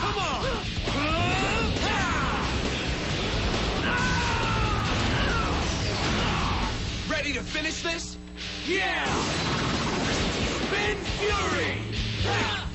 Come on! Ready to finish this? Yeah! Spin Fury!